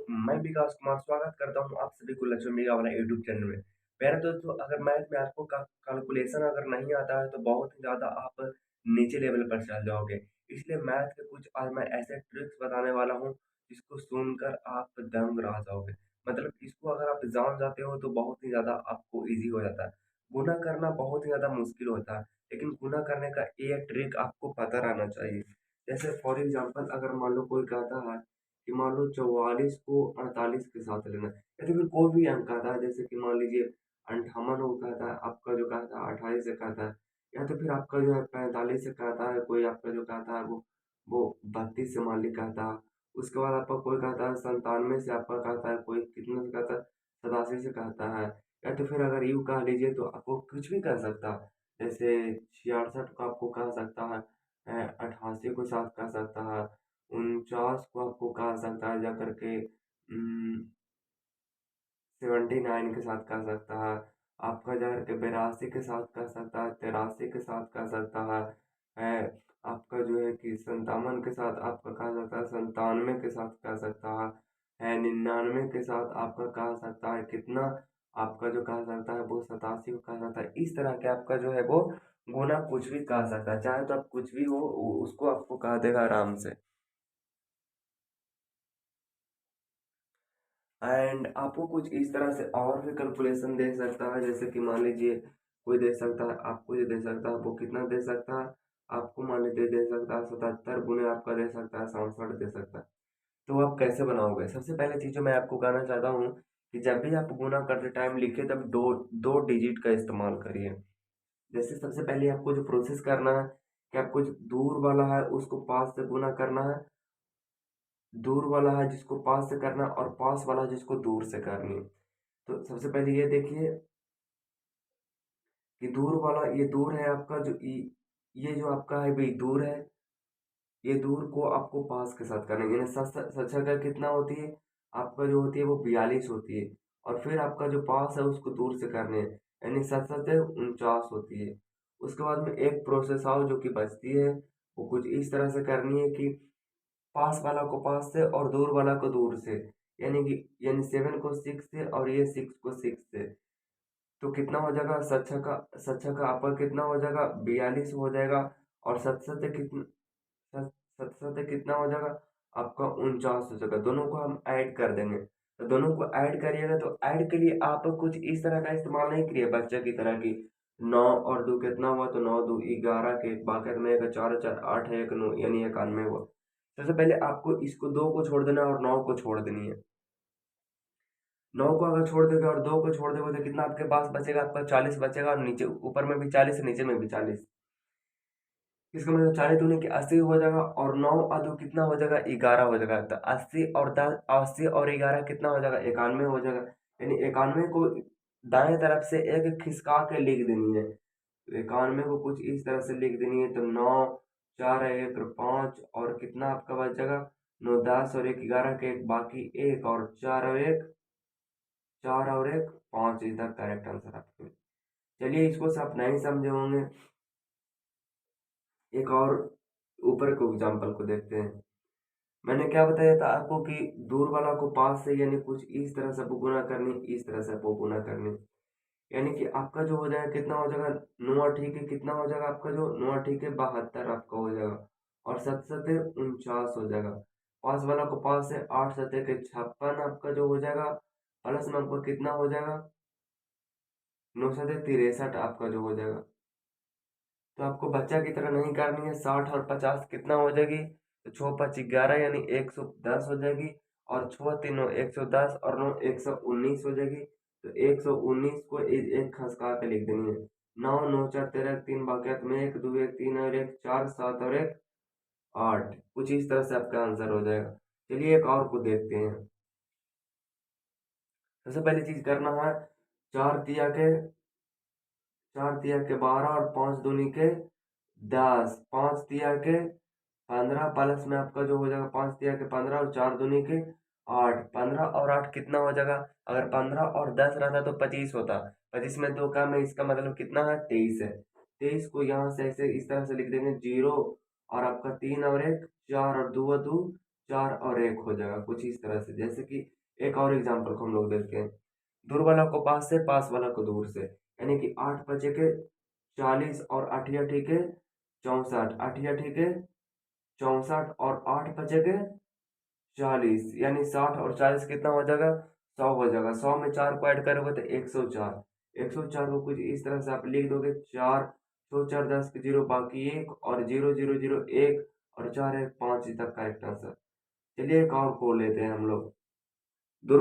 मैं विकास कुमार स्वागत करता हूँ आप सभी को लक्ष्मी मेगा वाला यूट्यूब चैनल में। मेरा दोस्तों अगर मैथ में आपको कैलकुलेशन अगर नहीं आता है तो बहुत ही ज़्यादा आप नीचे लेवल पर चल जाओगे। इसलिए मैथ के कुछ आज मैं ऐसे ट्रिक्स बताने वाला हूँ जिसको सुनकर आप दंग रह जाओगे। मतलब इसको अगर आप जान जाते हो तो बहुत ही ज़्यादा आपको ईज़ी हो जाता है। गुणा करना बहुत ही ज़्यादा मुश्किल होता है, लेकिन गुणा करने का ये ट्रिक आपको पता रहना चाहिए। जैसे फॉर एग्ज़ाम्पल अगर मान लो कोई कहता है कि मान लो 44 को 48 के साथ लेना है या तो फिर कोई भी अंक आता है, जैसे कि मान लीजिए 58 वो कहता है, आपका जो कहता है 28 से कहता है, या तो फिर आपका जो है 45 से कहता है, कोई आपका जो कहता है वो 32 से मान ली कहता है। उसके बाद आपका कोई कहता है 97 से, आपका कहता है कोई कितने से कहता है 87 से कहता है। या तो फिर अगर यूँ कह लीजिए तो आपको कुछ भी कह सकता है, जैसे 66 को आपको कह सकता है, 88 को साथ कह सकता है, 49 को आपको कहा सकता है जा करके 79 के साथ कह सकता है, आपका जा करके 82 के साथ कह सकता है, 83 के साथ कह सकता है, आपका जो है कि 57 के साथ आपका कह सकता है, 97 के साथ कह सकता है, 99 के साथ आपका कह सकता है कितना, आपका जो कह सकता है वो 87 को कह सकता है। इस तरह के आपका जो है वो गुना कुछ भी कह सकता है, चाहे तो आप कुछ भी हो उसको आपको कह देगा आराम से। एंड आपको कुछ इस तरह से और भी कैलकुलेशन दे सकता है, जैसे कि मान लीजिए कोई दे सकता है, आपको ये दे सकता है, वो कितना दे सकता है, आपको मान लीजिए दे सकता है 77 गुने आपका दे सकता है 67 दे सकता है। तो आप कैसे बनाओगे? सबसे पहले चीज़ जो मैं आपको कहना चाहता हूँ कि जब भी आप गुना करते टाइम लिखे तब दो दो डिजिट का इस्तेमाल करिए। जैसे सबसे पहले आपको जो प्रोसेस करना है कि आपको जो दूर वाला है उसको पास से गुना करना है, दूर वाला है जिसको पास से करना है, और पास वाला जिसको दूर से करनी है। तो सबसे पहले ये देखिए कि दूर वाला, ये दूर है आपका जो ये जो आपका है भाई दूर है, ये दूर को आपको पास के साथ करना है। यानी सच का कितना होती है आपका जो होती है वो 42 होती है, और फिर आपका जो पास है उसको दूर से करने है, यानी सच 49 होती है। उसके बाद में एक प्रोसेस आओ जो कि बचती है, वो कुछ इस तरह से करनी है कि पास वाला को पास से और दूर वाला को दूर से, यानी 7 को 6 से और ये 6 को 6 से। तो कितना हो जाएगा सच्चा का आपका कितना हो जाएगा 42 हो जाएगा, और सतसत कितना सतसत कितना हो जाएगा आपका 49 हो जाएगा। दोनों को हम ऐड कर देंगे, तो दोनों को ऐड करिएगा तो ऐड के लिए आप कुछ इस तरह का इस्तेमाल नहीं करिए बच्चे की तरह की 9 और 2 कितना हुआ, तो 9 2 11 के बाकी में एक 4 4 8 1 9 यानी 91 हुआ। सबसे पहले आपको इसको 2 को छोड़ देना है और 9 को छोड़ देनी है। 9 को अगर छोड़ दोगे और 2 को छोड़ दोगे तो कितना आपके पास बचेगा, आपका 40 बचेगा, और नीचे ऊपर में भी 40 नीचे में भी 40। इसका मतलब 40 दूनी के 80 हो जाएगा, और 9 और 2 कितना हो जाएगा 11 हो जाएगा। तो 80 और 10, 80 और 11 कितना हो जाएगा 91 हो जाएगा। यानी 91 को दाएं तरफ से एक खिसका के लिख देनी है। तो 91 को कुछ इस तरह से लिख देनी है, तो 9 4 1 5 और कितना आपका बच जाएगा 9 10 और 1 11 के एक बाकी एक, और 4 और 1 4 और 1 5 इज द करेक्ट आंसर आपके। चलिए इसको से आप नहीं समझे होंगे, एक और ऊपर के एग्जाम्पल को देखते हैं। मैंने क्या बताया था आपको कि दूर वाला को पास से, यानी कुछ इस तरह से आपको गुना करनी, इस तरह से आपको गुना करनी, यानी कि आपका जो हो जाएगा कितना हो जाएगा 9 ठीक है, कितना हो जाएगा आपका जो 9 ठीक है 72 आपका हो जाएगा, और 7 सते 49 हो जाएगा। पास वाला को पास से 8 सते के 56 आपका जो हो जाएगा, प्लस में आपका कितना हो जाएगा 9 सते 63 आपका जो हो जाएगा। तो आपको बच्चा की तरह नहीं करनी है, 60 और 50 कितना हो जाएगी, तो 6 5 11 यानी 110 हो जाएगी, और 6 3 9 110 और 9 119 हो जाएगी। तो 119 को एक खसका के लिख देनी है। 9 9 4 13 3 बाकियात में 1 2 1 3 और 1 4 7 और 1 8, कुछ इस तरह से आपका आंसर हो जाएगा। चलिए एक और को देखते हैं। सबसे पहली चीज करना है, चार तिया के 12 और 5 दूनी के 10, 5 तिया के 15 प्लस में आपका जो हो जाएगा 5 तिया के 15 और 4 दूनी के 8, 15 और 8 कितना हो जाएगा, अगर 15 और 10 रहता तो 25 होता, 25 में 2 कम है, इसका मतलब कितना है 23 है। 23 को यहाँ से ऐसे इस तरह से लिख देंगे 0, और आपका 3 और 1 4 और 2 और 2 4 और 1 हो जाएगा कुछ इस तरह से। जैसे कि एक और एग्जांपल को हम लोग देखते हैं, दूर वाला को पास से, पास वाला को दूर से, यानी कि 8 बजे के 40 और 8 ठीक है 64, 8 ठीक है 64 और 8 बजे के 40, यानी 60 और 40 कितना हो जाएगा, 100 हो जाएगा। 100 में 4 को ऐड करोगे तो 104। 104 को कुछ इस तरह से आप लिख दोगे, 4 सौ 4 10 के जीरो बाकी एक, और 0001 और 4 1 5 तक करेक्ट आंसर। चलिए एक और को लेते हैं हम लोग, दूर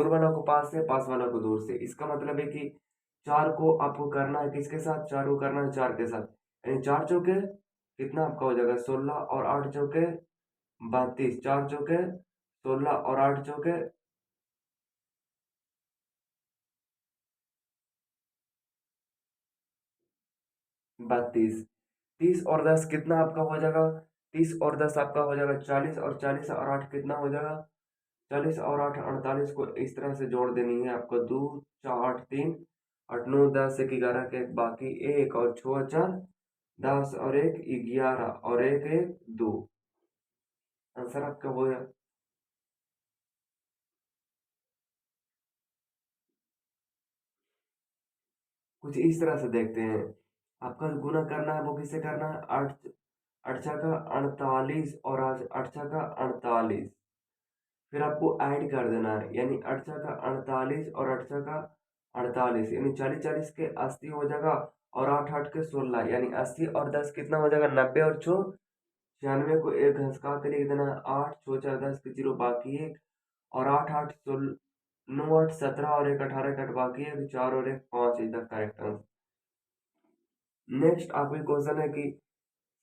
वाला को पास से, पास वाला को दूर से। इसका मतलब है कि 4 को आपको करना है किसके साथ, 4 को करना है 4 के साथ, यानी 4 चौके कितना आपका हो जाएगा 16 और 8 चौके 32, 4 चौके 16 और 8 चौके 32, 30 और 10 कितना आपका हो जाएगा, 30 और 10 आपका हो जाएगा 40, और 40 और 8 कितना हो जाएगा, 40 और 8 48 को इस तरह से जोड़ देनी है आपको, 2 4 8 3 8 9 10 1 11 के एक बाकी एक, और 6 4 10 और एक 11 और एक एक 2। आंसर आपका वो है। कुछ इस तरह से देखते हैं, आपका गुना करना है वो किससे करना है, 8 8 का 48 और 8 का 48, फिर आपको ऐड कर देना है, यानी 8 का 48 और 8 का 48, यानी 40 40 के 80 हो जाएगा, और 8 8 के 16, यानी 80 और 10 कितना हो जाएगा, 90 और 6 96 को एक घसका के लिख देना है, 8 6 4 10 के जीरो बाकी एक, और 8 8 16 9 8 17 और एक 18 कट बाकी है, 4 और एक 5 इधर करेक्ट आंसर। नेक्स्ट आपके क्वेश्चन है कि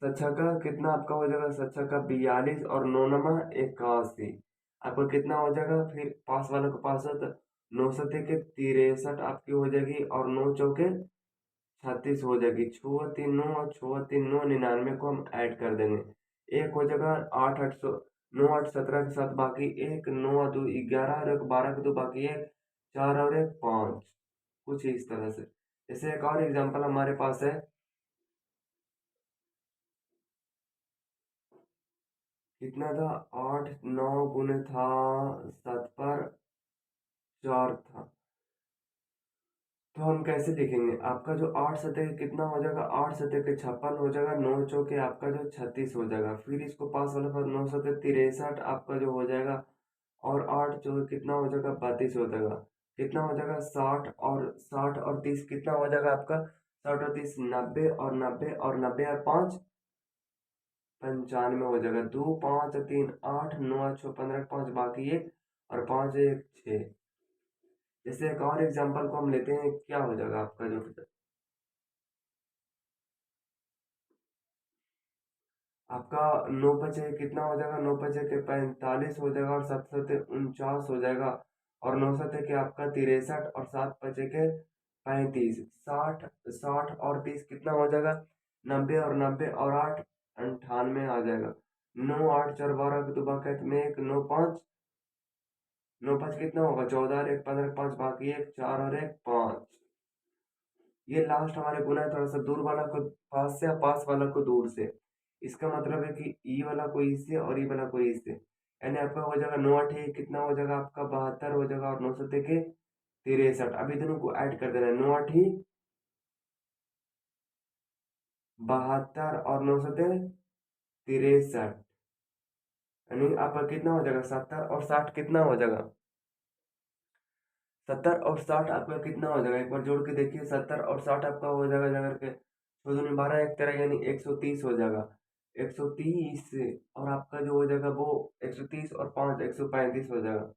सच्चा का कितना आपका हो जाएगा, सच्चा का 42 और 9 नमा 81, आपका कितना हो जाएगा, फिर पास वाले को पास है तो 9 सत्ते के 63 आपकी हो जाएगी, और 9 चौके 36 हो जाएगी, 6 3 9 और 6 3 9 99 को हम ऐड कर देंगे, एक हो जाएगा 8 8 सौ 9 8 17 के साथ बाकी एक, 9 2 11 और एक 12 के दो बाकी एक, 4 और एक 5, कुछ इस तरह से। जैसे एक और एग्जांपल हमारे पास है, कितना था, 8 9 गुने था 7 पर 4 था, तो हम कैसे लिखेंगे, आपका जो 8 सतह कितना हो जाएगा, 8 सतह के 56 हो जाएगा, 9 चौके आपका जो 36 हो जाएगा, फिर इसको पास वाला पर 9 सतह 63 आपका जो हो जाएगा, और 8 चौके कितना हो जाएगा 32 हो जाएगा, कितना हो जाएगा 60, और 60 और 30 कितना हो जाएगा आपका, 60 और 30 90, और 90 और 90 और 5 95 हो जाएगा, 2 5 3 8 9 6 15 5 बाकी एक, और 5 1 6। जैसे एक और एग्जांपल को हम लेते हैं, क्या हो जाएगा आपका जो आपका 9 बचे कितना हो जाएगा, 9 बचे के 45 हो जाएगा, और 7 सते 49 हो जाएगा, और 9 सते के आपका 63, और 7 बचे के 35, 60 60 और 30 कितना हो जाएगा, 90 और 90 और 8 98 आ जाएगा, 9 8 4 12 के दो बाकी में एक, 9 5 9 5 कितना होगा 14 और एक 15 5 बाकी एक, 4 और एक 5। ये लास्ट हमारे गुना है, थोड़ा सा दूर वाला को पास से, और पास वाला को दूर से। इसका मतलब है कि ई वाला को ई से और ई वाला को ई से, यानी आपका हो जाएगा 9 8 कितना हो जाएगा आपका 72 हो जाएगा, और 9 सत्ते के 63, अभी दोनों को ऐड कर देना है, 9 8 72 और 9 सत्ते 63, यानी आपका कितना हो जाएगा 70 और 60 कितना हो जाएगा, 70 और 60 आपका कितना हो जाएगा, एक बार जोड़ के देखिए, 70 और 60 आपका हो जाएगा जा करके 12 एक तरह, यानी 130 हो जाएगा, 130, और आपका जो हो जाएगा वो 130 और 5 135 हो जाएगा,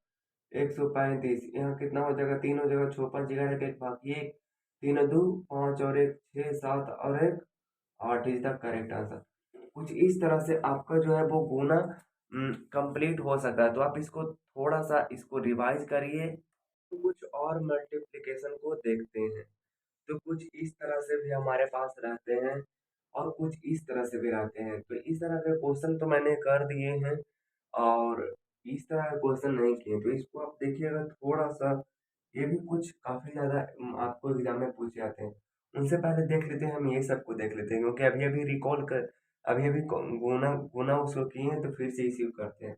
135 यहाँ कितना हो जाएगा, 3 हो जाएगा, 6 5 11 का एक बाकी एक, 3 2 5 और एक 6 7 और एक 8 इज द करेक्ट आंसर। कुछ इस तरह से आपका जो है वो गुना कंप्लीट हो सकता है, तो आप इसको थोड़ा सा इसको रिवाइज करिए। तो कुछ और मल्टीप्लिकेशन को देखते हैं, तो कुछ इस तरह से भी हमारे पास रहते हैं, और कुछ इस तरह से भी रहते हैं, तो इस तरह के क्वेश्चन तो मैंने कर दिए हैं, और इस तरह के क्वेश्चन नहीं किए, तो इसको आप देखिएगा थोड़ा सा, ये भी कुछ काफी ज्यादा आपको एग्जाम में पूछे जाते हैं। उनसे पहले देख लेते हैं, हम ये सबको देख लेते हैं, क्योंकि अभी अभी रिकॉल कर अभी अभी गुना गुना उसको किए हैं तो फिर से इसी को करते हैं।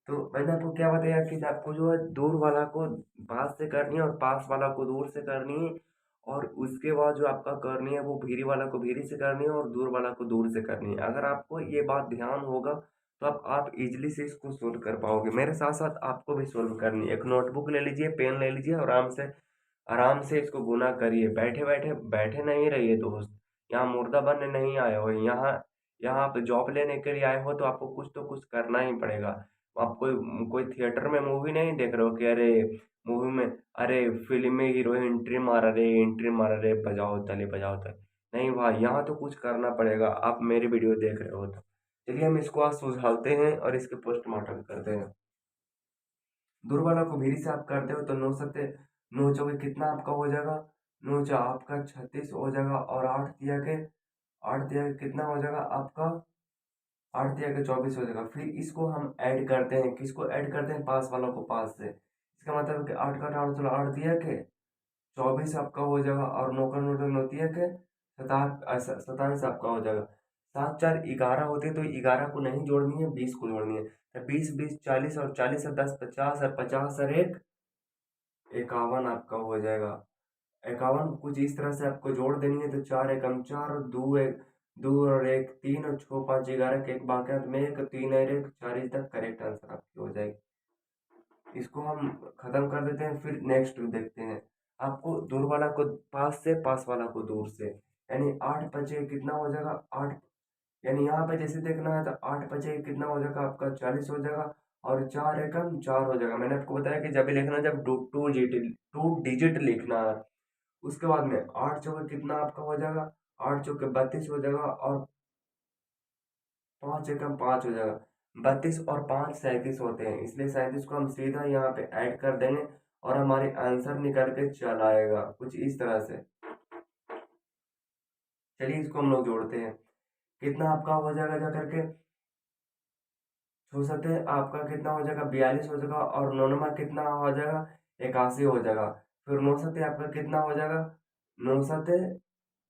तो मैंने आपको क्या बताया कि आपको जो है दूर वाला को पास से करनी है और पास वाला को दूर से करनी है, और उसके बाद जो आपका करनी है वो भीरी वाला को भीरी से करनी है और दूर वाला को दूर से करनी है। अगर आपको ये बात ध्यान होगा तो आप इजीली से इसको सोल्व कर पाओगे। मेरे साथ साथ आपको भी सोल्व करनी है। एक नोटबुक ले लीजिए, पेन ले लीजिए और आराम से इसको गुना करिए। बैठे बैठे बैठे नहीं रहिए दोस्त। यहाँ मुर्दा बनने नहीं आए हो, यहाँ यहाँ आप जॉब लेने के लिए आए हो, तो आपको कुछ तो कुछ करना ही पड़ेगा। आप कोई कोई थिएटर में मूवी नहीं देख रहे हो कि अरे मूवी में, अरे फिल्म में हीरो एंट्री मारा रे, बजाओ ताली बजाओ ताली। नहीं भाई, यहाँ तो कुछ करना पड़ेगा। आप मेरी वीडियो देख रहे हो तो चलिए हम इसको आज सुलझाते हैं और इसके पोस्टमार्टम करते हैं। दूर वाला को भीरी से आप करते हो तो नौ सत्ते नौ चौके कितना आपका हो जाएगा, नौ चौ आपका 36 हो जाएगा, और आठ तिया के कितना हो जाएगा आपका, आठ तिया के 24 हो जाएगा। फिर इसको हम ऐड करते हैं, किसको ऐड करते हैं, पास वालों को पास से। इसका मतलब है कि आठ का आठ चलो, आठ तिया के 24 आपका हो जाएगा, और नौ का नौ नौ तिया के 27 आपका हो जाएगा। सात चार 11 होते तो 11 को नहीं जोड़नी है, 20 को जोड़नी है। तो 20 20 40, और 40 और 10 50, और 50 और एक 51 आपका हो जाएगा। 51 कुछ इस तरह से आपको जोड़ देनी है। तो चार एकम चार, और दो एक दो, और एक तीन, और छः पाँच 11 के एक बाकी में एक, तीन और एक चार, इस तक करेक्ट आंसर आपकी हो जाएगी। इसको हम खत्म कर देते हैं, फिर नेक्स्ट देखते हैं। आपको दूर वाला को पास से, पास वाला को दूर से, यानी आठ पचे कितना हो जाएगा, आठ, यानी यहाँ पे जैसे देखना है तो आठ पचे कितना हो जाएगा आपका, 40 हो जाएगा, और चार एकम चार हो जाएगा। मैंने आपको बताया कि जब भी लिखना है, जब टू डिजिट लिखना है। उसके बाद में आठ चौके कितना आपका हो जाएगा, आठ चौके 32 हो जाएगा, और पाँच एकम पाँच हो जाएगा। 32 और पाँच 37 होते हैं, इसलिए 37 को हम सीधा यहाँ पे ऐड कर देंगे और हमारे आंसर निकल के चल आएगा कुछ इस तरह से। चलिए इसको हम लोग जोड़ते हैं। कितना आपका हो जाएगा जा करके, छो सते आपका कितना हो जाएगा, 42 हो जाएगा, और नौनमा कितना हो जाएगा, 81 हो जाएगा। फिर नौ सते आपका कितना हो जाएगा, नौ सते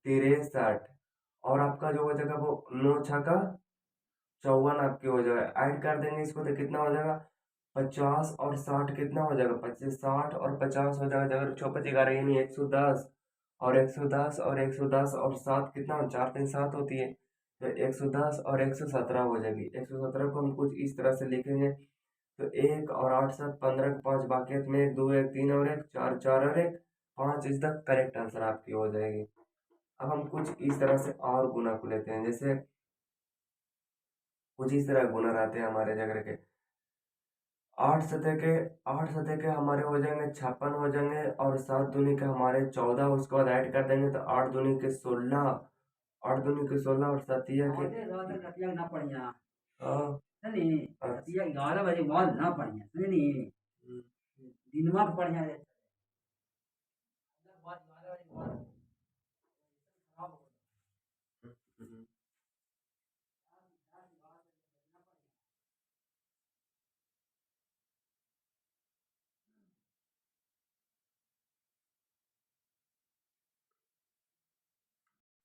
63, और आपका जो हो जाएगा वो नौ छका 54 आपके हो जाएगा। ऐड कर देंगे इसको तो कितना हो जाएगा, 50 और 60 कितना हो जाएगा, 25 60 और 50 हो जाएगा। अगर चौपच 11 यानी 110, और 110 और 110 और 7 कितना हो, चार तीन 7 होती है। तो 110 और 117 हो जाएगी। 117 को हम कुछ इस तरह से लिखेंगे। तो एक और आठ सात 15 के पाँच बाकी में एक दो एक तीन और एक चार चार और एक पाँच, इज द करेक्ट आंसर आपकी हो जाएगी। अब हम कुछ इस तरह से और गुना को लेते हैं। जैसे कुछ इस तरह गुना रहते हैं हमारे जगह के, आठ सतह के हमारे हो जाएंगे 56 हो जाएंगे, और सात दूनी के हमारे 14, उसके बाद ऐड कर देंगे तो आठ दूनी के 16, आठ दूनी के 16 और सतिया के हाँ, अच्छा, 11 बजे मॉल ना पढ़िया समझनी हम्म, दिनवा के पढ़िया हम्म।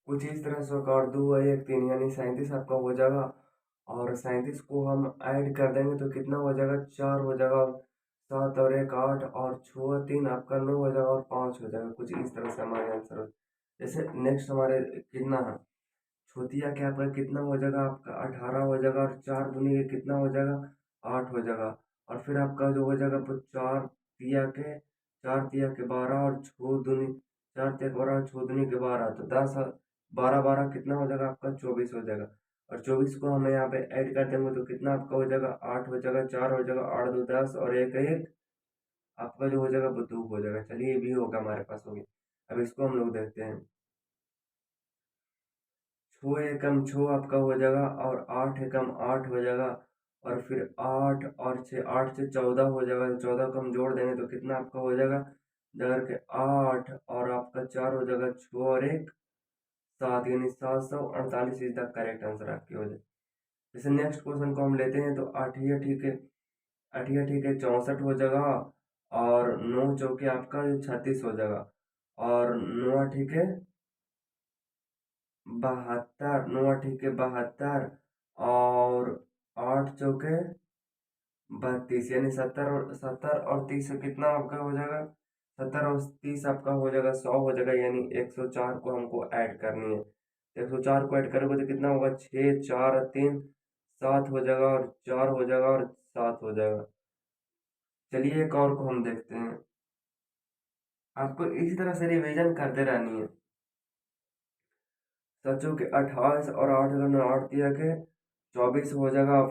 कुछ इस तरह से होगा, और दो है एक तीन, यानी 37 आपका हो जाएगा। और 37 को हम ऐड कर देंगे तो कितना हो जाएगा, चार हो जाएगा, और सात और एक आठ, और छः तीन आपका 9 हो जाएगा, और पाँच हो जाएगा। कुछ इस तरह से हमारे आंसर हो। जैसे नेक्स्ट हमारे कितना है, छोतिया के आपका कितना हो जाएगा, आपका 18 हो जाएगा, और चार दूनी के कितना हो जाएगा, 8 हो जाएगा। और फिर आपका जो हो जाएगा वो चार तिया के 12, और छः दूनी, चार तिया के 12 और छः दूनी के 12, तो 10, 12 12 कितना हो जाएगा आपका, 24 हो जाएगा। और 24 को हमें यहाँ पे ऐड कर देंगे तो कितना आपका हो जाएगा, 8 हो जाएगा, चार हो जाएगा, आठ दो 10, और एक एक आपका जो हो जाएगा वो 2 हो जाएगा। चलिए ये भी होगा, हमारे पास हो गया। अब इसको हम लोग देखते हैं। छः एकम छः आपका हो जाएगा, और आठ एकम आठ हो जाएगा, और फिर आठ और छः, आठ से 14 हो जाएगा। 14 को हम जोड़ देंगे तो कितना आपका हो जाएगा, जगह के आठ, और आपका चार हो जाएगा, छः और एक सात, यानी 748 इज द करेक्ट आंसर आपकी हो जाए। जैसे नेक्स्ट क्वेश्चन को हम लेते हैं तो आठिया ठीक है 64 हो जाएगा, और नौ चौके आपका 36 हो जाएगा, और नौ ठीक है 72, 9 × 72 और 8 × 4 32, यानी 70 और 30 कितना आपका हो जाएगा? 70 और 30 आपका हो जाएगा 100 हो जाएगा, यानी 104 को हमको ऐड करनी है। 104 को ऐड करोगे तो कितना होगा? 6, 4, 3, 7 हो जाएगा और 4 हो जाएगा और 7 हो जाएगा। चलिए एक और को हम देखते हैं। आपको इसी तरह से रिवीजन करते रहनी है। सोचो कि 28 और 8 का 8 दिया के 24 हो जाएगा।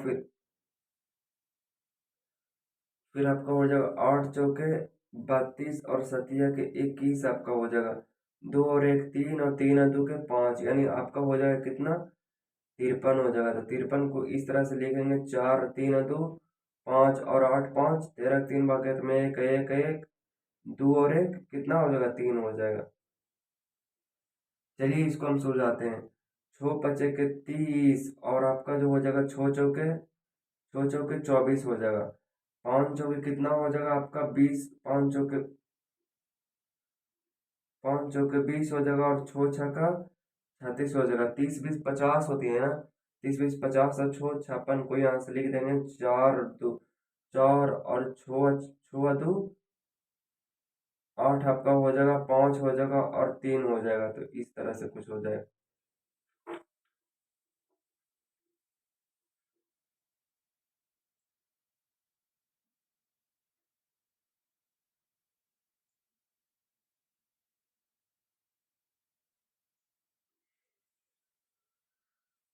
फिर आपका हो जाएगा 8 × 4 32 और 7 के 21 आपका हो जाएगा। 2 और 1 3 और 3 और 2 के 5, यानी आपका हो जाएगा कितना? 53 हो जाएगा। तो 53 को इस तरह से लिखेंगे, 4 3 और 2 5 और 8 5, 13 3 बाकी में 1 1 1, 2 और 1 कितना हो जाएगा? 3 हो जाएगा। चलिए इसको हम सुलझाते हैं। 6 5 के 30 और आपका जो हो जाएगा 6 चौके 24 हो जाएगा। 5 चौके कितना हो जाएगा आपका? 20। 5 चौके 20 हो जाएगा और 6 छक्का 36 हो जाएगा। 30 20 50 होती है ना? 30 20 50 और 6 56 को यहाँ से लिख देंगे। 4 और 6 2 8 आपका हो जाएगा। 5 हो जाएगा और 3 हो जाएगा। तो इस तरह से कुछ हो जाएगा।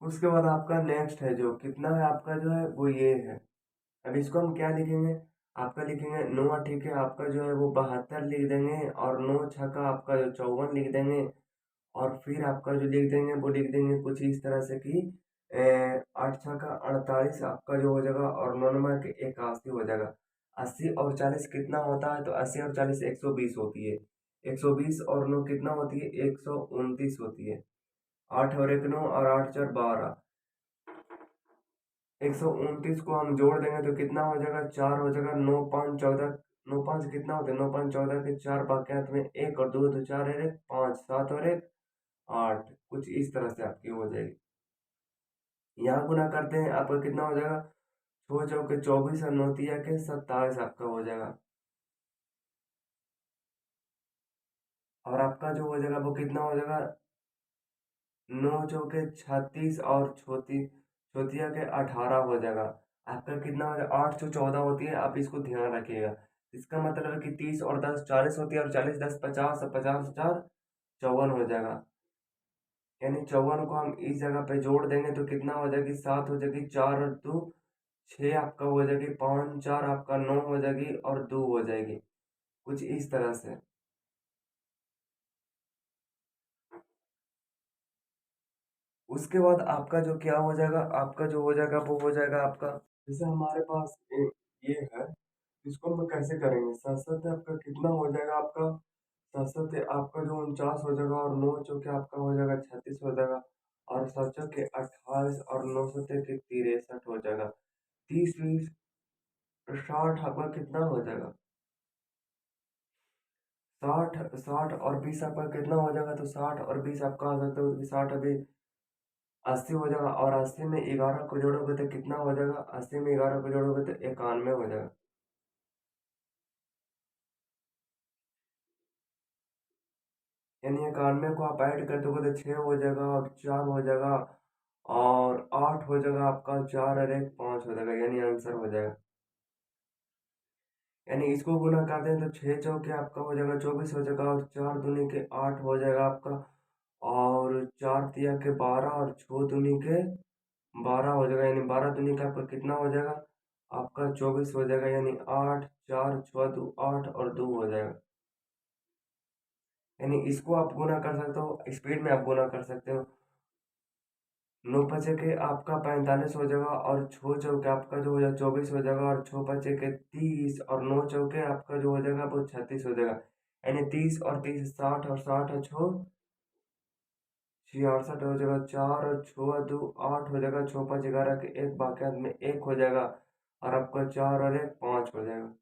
उसके बाद आपका नेक्स्ट है, जो कितना है आपका जो है वो ये है। अब इसको हम क्या लिखेंगे? आपका लिखेंगे 9 ठीक है, आपका जो है वो 72 लिख देंगे और 9 छक्का आपका जो 54 लिख देंगे। और फिर आपका जो लिख देंगे वो लिख देंगे कुछ इस तरह से कि 8 छक्का 48 आपका जो हो जाएगा और 9 नंबर के 81 हो जाएगा। 80 और 40 कितना होता है? तो 80 और 40 120 होती है। 120 और 9 कितना होती है? 129 होती है। 8 और 1 9 और 8 4 12। 129 को हम जोड़ देंगे तो कितना हो जाएगा? 4 हो जाएगा। 9 5 14, 9 5 कितना होता है? 9 5 14 के 4 बाकी में 1 और 2 तो 4 है, 5 7 और 1 8। कुछ इस तरह से आपकी हो जाएगी। यहाँ गुना करते हैं, आपका कितना हो जाएगा? 6 चौके 24 और 9 तिया के 27 आपका हो जाएगा। और आपका जो हो जाएगा वो कितना हो जाएगा? 9 चौके 36 और छोतिया के 18 हो जाएगा। आपका कितना हो जाएगा? 8 14 होती है, आप इसको ध्यान रखिएगा। इसका मतलब है कि 30 और 10 40 होती है और 40 10 50 और 50 4 54 हो जाएगा। यानी 54 को हम इस जगह पे जोड़ देंगे तो कितना हो जाएगी? 7 हो जाएगी। 4 और 2 6 आपका हो जाएगी। 5 4 आपका 9 हो जाएगी और 2 हो जाएगी। कुछ इस तरह से। उसके बाद आपका जो क्या हो जाएगा? आपका जो हो जाएगा वो हो जाएगा आपका, जैसे हमारे पास ये है, इसको हम कैसे करेंगे? 67 आपका कितना हो जाएगा आपका? 67 आपका जो 49 हो जाएगा और 9 चौके आपका हो जाएगा 36 हो जाएगा और 7 चौके 28 और 9 सत्ते के 63 हो जाएगा। 30 20 60 आपका कितना हो जाएगा? 60 और 20 आपका कितना हो जाएगा? तो 60 और 20 आपका आ सकता है, 60 अभी 80 हो जाएगा और 80 में 11 को जोड़ोगे तो कितना हो जाएगा? 80 में 11 को जोड़ोगे तो 91 हो जाएगा। यानी 91 को आप ऐड कर दोगे तो 6 हो जाएगा और 4 हो जाएगा और 8 हो जाएगा आपका। 4 और 1 5 हो जाएगा, यानी आंसर हो जाएगा। यानी इसको गुना कर दें तो 6 चौके आपका हो जाएगा 24 हो जाएगा और 4 दूनी के 8 हो जाएगा आपका और 4 तिया के 12 और 6 दूनी के 12 हो जाएगा, यानी 12 दूनी का आपका कितना हो जाएगा? आपका 24 हो जाएगा, यानी 8 4 6 2 8 और 2 हो जाएगा। यानी इसको आप गुना कर सकते हो, स्पीड में आप गुना कर सकते हो। 9 पचे के आपका 45 हो जाएगा और 6 चौके आपका जो हो जाएगा 24 हो जाएगा और 6 पचे के 30 और 9 चौके आपका जो हो जाएगा वो 36 हो जाएगा। यानी 30 और 30 60 और 60 और 6 66 हो जाएगा। 4 और 6 2 8 हो जाएगा। 6 5 11 के 1 बाकी में 1 हो जाएगा और आपका 4 और 1 5 हो जाएगा।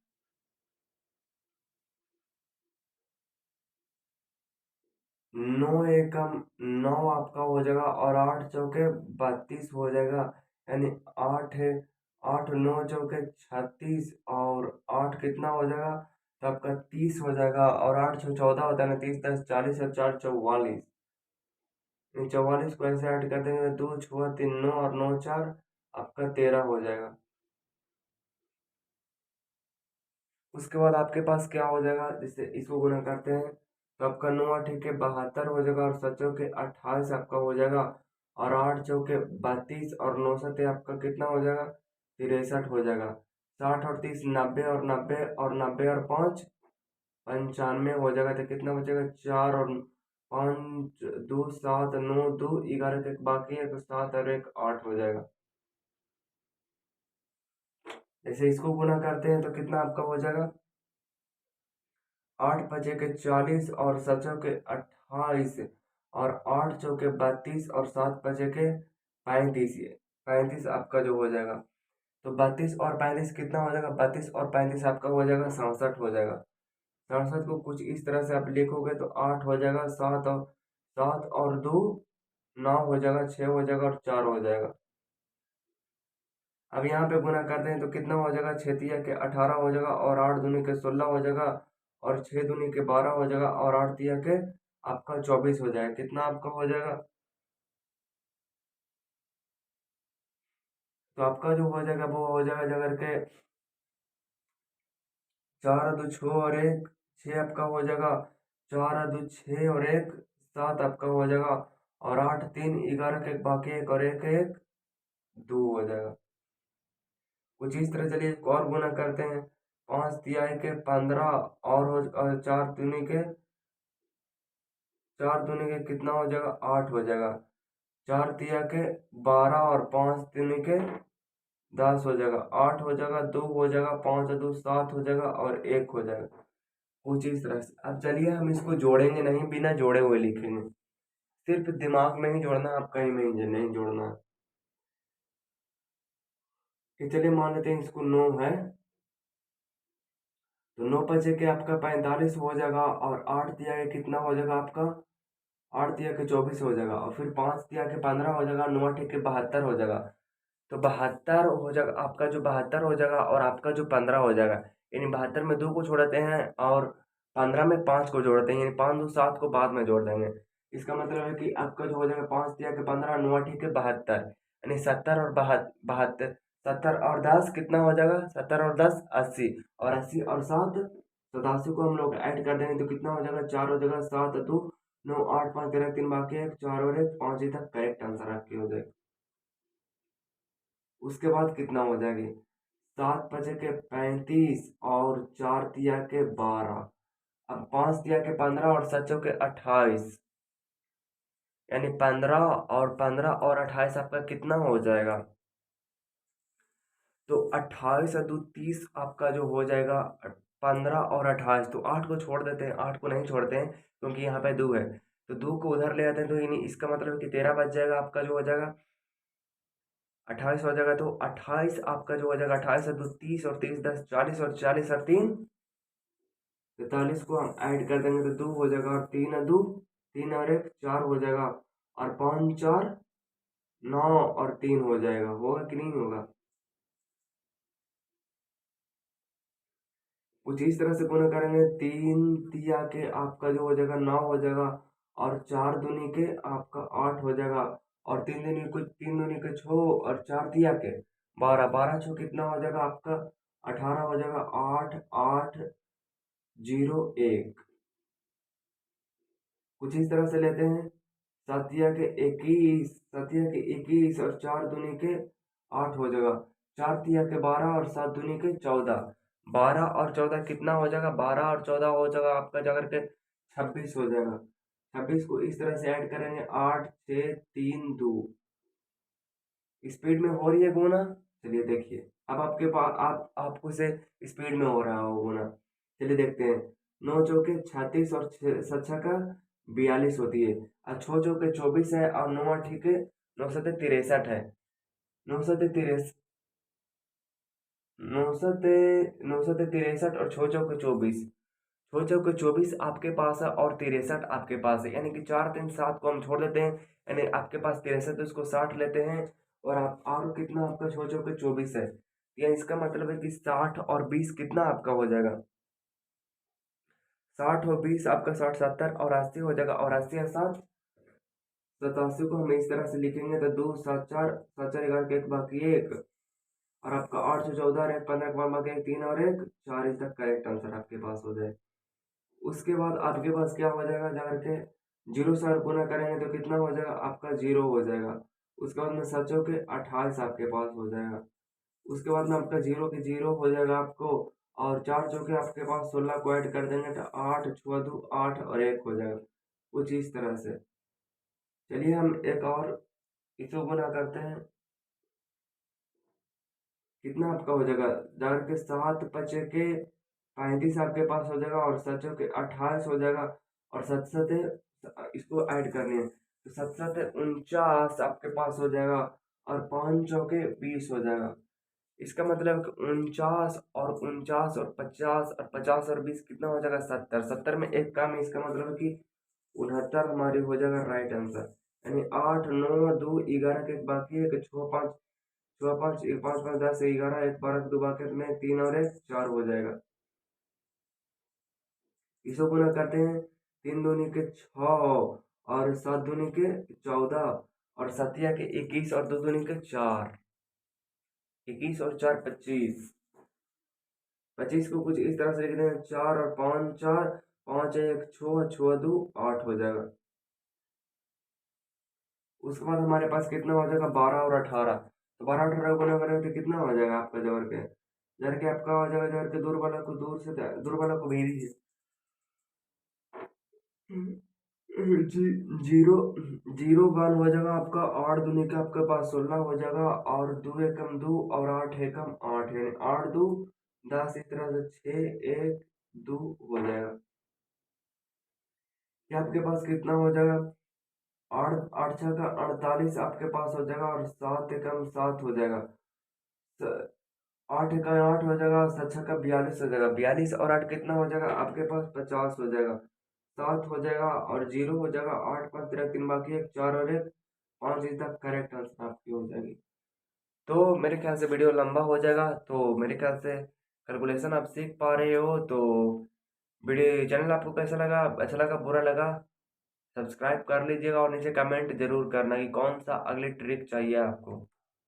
नौ एकम नौ आपका हो जाएगा और 8 चौके 32 हो जाएगा, यानी 8 है, 8 9 चौके 36 और 8 कितना हो जाएगा, तो आपका 30 हो जाएगा। और 8 6 14 होता है ना, 30 10 40 और 4 44, 44 को ऐसे ऐड कर देंगे तो 2 6 3 9 और 9 4 आपका 13 हो जाएगा। उसके बाद आपके पास क्या हो जाएगा, जिससे इसको गुणा करते हैं तो आपका 9 8 के 72 हो जाएगा और 7 चौके 28 आपका हो जाएगा। और 8 चौके 32 और 9 7 आपका कितना हो जाएगा, 63 हो जाएगा। 60 और 30 90 और 90 और 90 और 5 95 हो जाएगा। तो कितना बचेगा, 4 और 5 2 7 9 2 11 तक बाकी है, तो 7 और 1 8 हो जाएगा। जैसे इसको गुणा करते हैं तो कितना आपका हो जाएगा, 8 5 के 40 और 7 चौके 28 और 8 चौके 32 और 7 5 के 35, 35 आपका जो हो जाएगा। तो 32 और 35 कितना हो जाएगा, 32 और 35 आपका हो जाएगा 67 हो जाएगा। 67 को कुछ इस तरह से आप लिखोगे तो 8 हो जाएगा, 7 और 2 9 हो जाएगा, 6 हो जाएगा और 4 हो जाएगा। अब यहाँ पे गुना करते हैं तो कितना हो जाएगा, 6 तिया के 18 हो जाएगा और 8 दूनी के 16 हो जाएगा और 6 दूनी के 12 हो जाएगा और 8 तिया के आपका 24 हो जाएगा। कितना आपका हो जाएगा, तो आपका जो हो जाएगा वो हो जाएगा जा करके 4 2 6 और 1 6 आपका हो जाएगा, 4 2 6 और 1 7 आपका हो जाएगा और 8 3 11 के बाकी 1 और 1 1 2 हो जाएगा। कुछ इस तरह चलिए एक और गुना करते हैं। 5 तिहाई के 15 और 4 दूनी के कितना हो जाएगा, 8 हो जाएगा। 4 तिया के 12 और 5 दूनी के 10 हो जाएगा, 8 हो जाएगा, 2 हो जाएगा, 5 और 2 7 हो जाएगा और 1 हो जाएगा। कुछ इस तरह से। अब चलिए हम इसको जोड़ेंगे नहीं, बिना जोड़े हुए लिखेंगे। सिर्फ दिमाग में ही जोड़ना, आप कहीं में ही नहीं जोड़ना। कि चलिए मान लेते हैं इसको 9 है, तो 9 5 के आपका 45 हो जाएगा और 8 तिया के कितना हो जाएगा आपका, 8 तिया के 24 हो जाएगा और फिर 5 तिया के 15 हो जाएगा, 9 8 के 72 हो जाएगा। तो 72 हो जाएगा आपका, जो 72 हो जाएगा और आपका जो 15 हो जाएगा, यानी 72 में 2 को छोड़ते हैं और 15 में 5 को जोड़ते हैं, यानी 5 2 7 को बाद में जोड़ देंगे। इसका मतलब है कि आपका जो हो जाएगा 5 तिया के 15 9 8 के 72, यानी 70 और 72, 70 और 10 कितना हो जाएगा, 70 और 10 80 और 80 और 7 87 को हम लोग ऐड कर देंगे तो कितना हो जाएगा, 4 हो जाएगा, 7 2 9 8 5 13 3 बाकी है, 4 और 1 5 तक करेक्ट आंसर आपकी हो जाएगा। उसके बाद कितना हो जाएगी, 7 5 के 35 और 4 तिया के 12। अब 5 तिया के 15 और 7 चौके 28, यानी 15 और 15 और 28 आपका कितना हो जाएगा, तो 28 और 2 30 आपका जो हो जाएगा 15 और 28। तो 8 को छोड़ देते हैं, 8 को नहीं छोड़ते हैं क्योंकि यहाँ पे 2 है, तो 2 को उधर ले आते हैं, तो यानी इसका मतलब है कि 13 बच जाएगा आपका, जो हो जाएगा 28 हो जाएगा। तो 28 आपका जो हो जाएगा, 28 और 2 30 और 30 10 40 और 40 और 3 43 को हम ऐड कर देंगे तो 2 हो जाएगा और 3 और 2 3 और 1 4 हो जाएगा और 5 4 9 और 3 हो जाएगा। होगा कि नहीं होगा, कुछ इस तरह से गुणा करेंगे। 3 तिया के आपका जो हो जाएगा 9 हो जाएगा और 4 दूनी के आपका 8 हो जाएगा और 3 दूनी के 6 और 4 तिया के 12, 12 छो कितना हो जाएगा आपका, 18 हो जाएगा। 8 8 0 1, कुछ इस तरह से लेते हैं। 7 तिया के 21 और 4 दूनी के 8 हो जाएगा। 4 तिया के 12 और 7 दूनी के 14, 12 और 14 कितना हो जाएगा, 12 और 14 हो जाएगा आपका जाकर के 26 हो जाएगा। 26 को इस तरह से ऐड करेंगे, 8 6 3 2। स्पीड में हो रही है गुना, चलिए देखिए अब आपके पास आपको से स्पीड में हो रहा हो गुना। चलिए देखते हैं। 9 चौके 36 और 7 छक्का 42 होती है और 6 चौके 24 है और 9 8 के 9 7 63 है। 9 7 63 और 6 चौके 24, छो चौके 24 आपके पास है और 63 आपके पास है, यानी कि 4 3 7 को हम छोड़ देते हैं, यानी आपके पास 63 है, उसको 60 लेते हैं और आप और कितना आपका छो चौके 24 है, यानी इसका मतलब है कि 60 और 20 कितना आपका हो जाएगा, 60 और 20 आपका 60 70 और 80 हो जाएगा, और 80 और 7 87 को हम इस तरह से लिखेंगे तो 2 7 4 7 4 11 के एक बाकी एक, और आपका 8 से 14 है 15 के बाद बाकी एक 3 और एक 4, इसका करेक्ट आंसर आपके पास हो जाए। उसके बाद आपके पास क्या हो जाएगा, जा करके जीरो से और गुना करेंगे तो कितना हो जाएगा, आपका जीरो हो जाएगा। उसके बाद में सचो के 28 आपके पास हो जाएगा। उसके बाद में आपका जीरो के जीरो हो जाएगा आपको, और चार चौके आपके पास 16 को ऐड कर देंगे तो 8 छुआ दो 8 और 1 हो जाएगा, कुछ इस तरह से। चलिए हम एक और इसको गुना करते हैं, कितना आपका हो जाएगा, जाकर के 7 पचे के 35 आपके पास हो जाएगा, और सचो के 28 हो जाएगा, और सत सते इसको ऐड करनी है तो सत सते 49 आपके पास हो जाएगा, और 5 चौके 20 हो जाएगा। इसका मतलब कि 49 और 50 और 50 और 20 कितना हो जाएगा, 70। 70 में एक काम है, इसका मतलब है कि 69 हमारी हो जाएगा राइट आंसर। यानी 8 9 2 11 के एक बाकी है, एक 6 5 6 5 1 5 5 10 11 एक 12 के 2 बाकी में 3 और एक 4 हो जाएगा। इसको गुना करते हैं, 3 दूनी के 6 और 7 दूनी के 14 और सतिया के 21 और 2 दूनी के 4, 21 और 4 25। 25 को कुछ इस तरह से लिख दें, 4 और 5 4 5 1 6 6 2 8 हो जाएगा। उसके बाद हमारे पास कितना हो जाएगा, 12 और 18। तो 12 18 गुना करेंगे तो कितना हो जाएगा आपका, जोड़ के आपका हो जाएगा, जोड़ के दूर वाला को दूर से दूर वाला को भेज दीजिए। जी जीरो जीरो वन हो जाएगा आपका, 8 दूनी का आपके पास 16 हो जाएगा, और 2 एकम 2 और 8 एकम 8, यानी 8 2 10, इस तरह से 6 1 2 हो जाएगा। ये आपके पास कितना हो जाएगा, 8 8 छः का 48 आपके पास हो जाएगा, और 7 एकम 7 हो जाएगा, 8 एकम 8 हो जाएगा, 7 छः का 42 हो जाएगा, 42 और 8 कितना हो जाएगा आपके पास, 50 हो जाएगा, 7 हो जाएगा और 0 हो जाएगा, 8 5 13 3 बाकी एक 4 और एक 5, इज द करेक्ट आंसर आपकी हो जाएगी। तो मेरे ख्याल से वीडियो लंबा हो जाएगा, तो मेरे ख्याल से कैलकुलेशन आप सीख पा रहे हो। तो वीडियो चैनल आपको कैसा लगा, अच्छा लगा बुरा लगा, सब्सक्राइब कर लीजिएगा, और नीचे कमेंट जरूर करना कि कौन सा अगली ट्रिक चाहिए आपको।